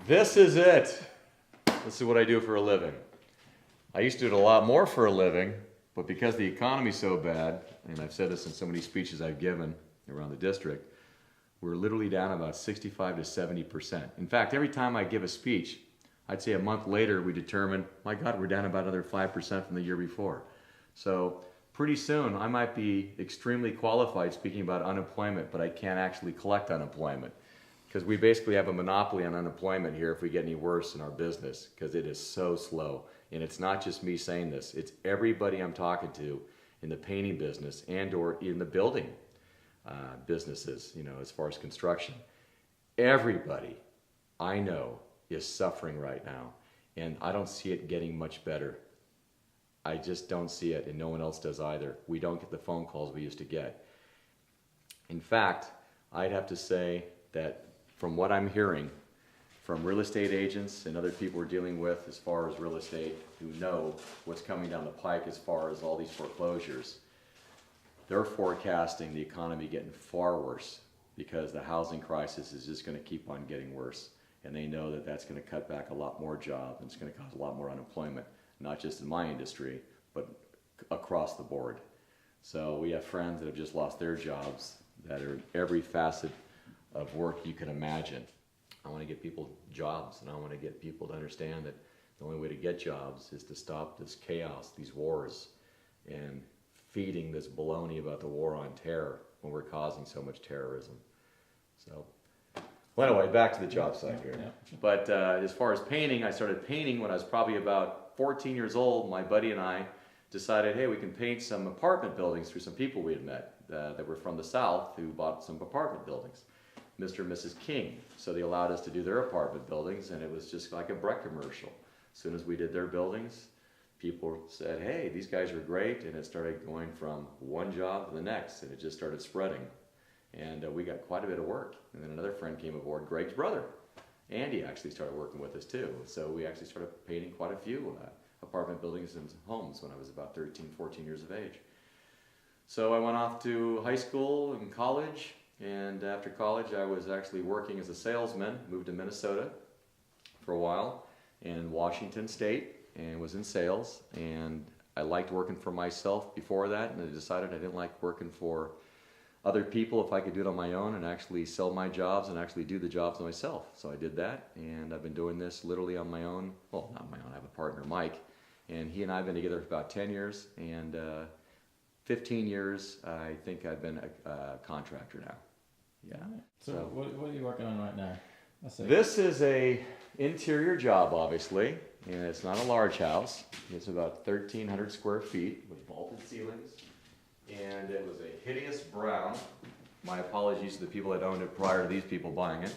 This is it. This is what I do for a living. I used to do it a lot more for a living, but because the economy's so bad, and I've said this in so many speeches I've given around the district, we're literally down about 65 to 70%. In fact, every time I give a speech, I'd say a month later we determine, my God, we're down about another 5% from the year before. So pretty soon I might be extremely qualified speaking about unemployment, but I can't actually collect unemployment. Because we basically have a monopoly on unemployment here if we get any worse in our business, because it is so slow. And it's not just me saying this, it's everybody I'm talking to in the painting business and or in the building businesses, you know, as far as construction. Everybody I know is suffering right now, and I don't see it getting much better. I just don't see it, and no one else does either. We don't get the phone calls we used to get. In fact, I'd have to say that from what I'm hearing from real estate agents and other people we're dealing with as far as real estate who know what's coming down the pike as far as all these foreclosures, they're forecasting the economy getting far worse because the housing crisis is just going to keep on getting worse. And they know that that's going to cut back a lot more jobs and it's going to cause a lot more unemployment, not just in my industry, but across the board. So we have friends that have just lost their jobs that are in every facet of work you can imagine. I want to get people jobs, and I want to get people to understand that the only way to get jobs is to stop this chaos, these wars, and feeding this baloney about the war on terror when we're causing so much terrorism. So, well, anyway, back to the job site here. Yeah. But as far as painting, I started painting when I was probably about 14 years old. My buddy and I decided, hey, we can paint some apartment buildings through some people we had met that were from the South who bought some apartment buildings. Mr. and Mrs. King. So they allowed us to do their apartment buildings, and it was just like a Breck commercial. As soon as we did their buildings, people said, hey, these guys are great, and it started going from one job to the next, and it just started spreading. And we got quite a bit of work. And then another friend came aboard, Greg's brother. Andy actually started working with us too. So we actually started painting quite a few apartment buildings and homes when I was about 13, 14 years of age. So I went off to high school and college. And after college, I was actually working as a salesman, moved to Minnesota for a while, in Washington State, and was in sales. And I liked working for myself before that, and I decided I didn't like working for other people if I could do it on my own and actually sell my jobs and actually do the jobs myself. So I did that, and I've been doing this literally on my own. Well, not my own, I have a partner, Mike, and he and I have been together for about 10 years, and 15 years, I think I've been a contractor now. Yeah. So what are you working on right now? This is a interior job, obviously, and it's not a large house. It's about 1,300 square feet with vaulted ceilings, and it was a hideous brown. My apologies to the people that owned it prior to these people buying it,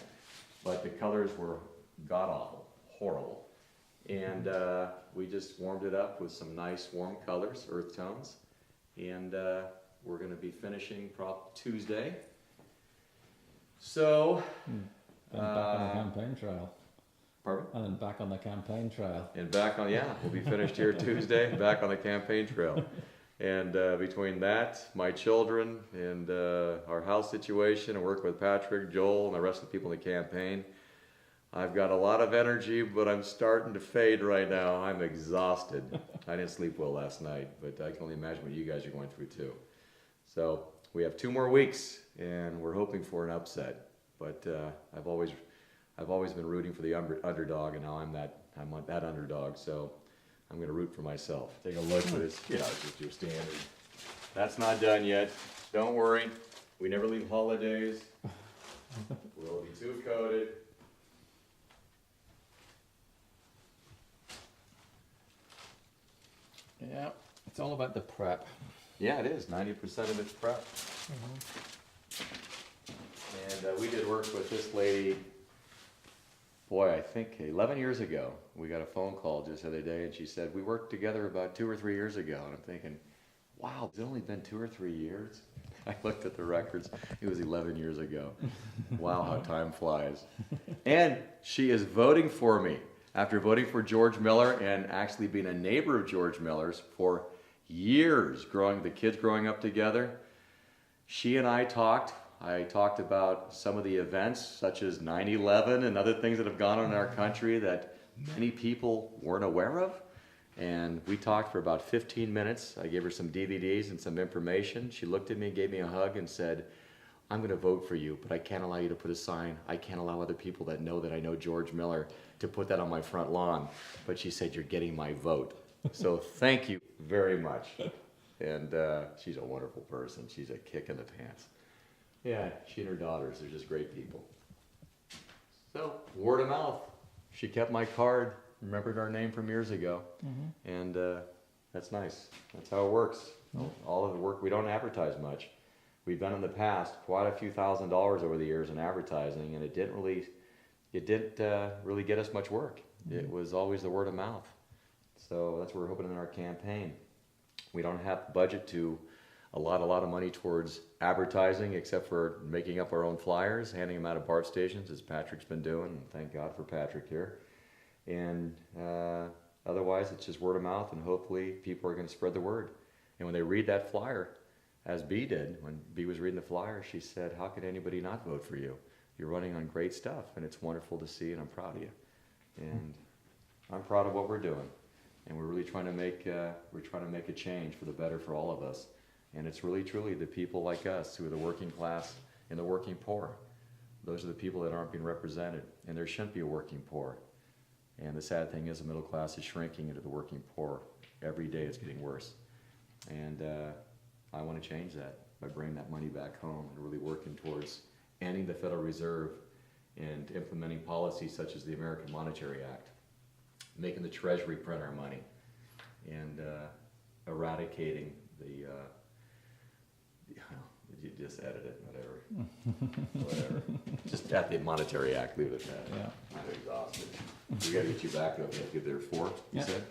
but the colors were god-awful, horrible. And we just warmed it up with some nice warm colors, earth tones, and we're going to be finishing Tuesday. So, and back on the campaign trail. Pardon? And then back on the campaign trail. And back on, yeah, we'll be finished here Tuesday, back on the campaign trail. And between that, my children, and our house situation, and work with Patrick, Joel, and the rest of the people in the campaign, I've got a lot of energy, but I'm starting to fade right now. I'm exhausted. I didn't sleep well last night, but I can only imagine what you guys are going through too. So we have 2 more weeks, and we're hoping for an upset. But I've always been rooting for the underdog, and now I'm that underdog. So I'm going to root for myself. Take a look at this. Yeah, it's just your standard. That's not done yet. Don't worry. We never leave holidays. We'll be 2-coated. Yeah, it's all about the prep. Yeah, it is. 90% of it's prep. And we did work with this lady, boy, I think 11 years ago. We got a phone call just the other day, and she said, we worked together about 2 or 3 years ago. And I'm thinking, wow, it's only been 2 or 3 years? I looked at the records. It was 11 years ago. Wow, how time flies. And she is voting for me. After voting for George Miller and actually being a neighbor of George Miller's for years, the kids growing up together, she and I talked I talked about some of the events such as 9/11 and other things that have gone on in our country that many people weren't aware of. And we talked for about 15 minutes. I gave her some DVDs and some information. She looked at me, gave me a hug, and said, I'm going to vote for you, but I can't allow you to put a sign. I can't allow other people that know that I know George Miller to put that on my front lawn. But she said, you're getting my vote. So thank you very much. And she's a wonderful person. She's a kick in the pants. Yeah, she and her daughters, they're just great people. So, word of mouth. She kept my card, remembered our name from years ago. And that's nice. That's how it works. All of the work, we don't advertise much. We've done in the past quite a few $1,000s over the years in advertising, and it didn't really get us much work. It was always the word of mouth. So that's what we're hoping in our campaign. We don't have the budget to a lot of money towards advertising, except for making up our own flyers, handing them out at BART stations, as Patrick's been doing, and thank God for Patrick here. And otherwise, it's just word of mouth, and hopefully people are going to spread the word. And when they read that flyer, as Bee did, when Bee was reading the flyer, she said, how could anybody not vote for you? You're running on great stuff, and it's wonderful to see, and I'm proud of you. And I'm proud of what we're doing. And we're really trying to make a change for the better for all of us. And it's really, truly the people like us who are the working class and the working poor. Those are the people that aren't being represented, and there shouldn't be a working poor. And the sad thing is the middle class is shrinking into the working poor. Every day it's getting worse. And I want to change that by bringing that money back home and really working towards ending the Federal Reserve and implementing policies such as the American Monetary Act, making the Treasury print our money, and eradicating the, you just edit it, whatever. Just at the Monetary Act, leave it at that. Yeah. I'm exhausted. We gotta get you back though, you have to get there at 4, you Yeah. said?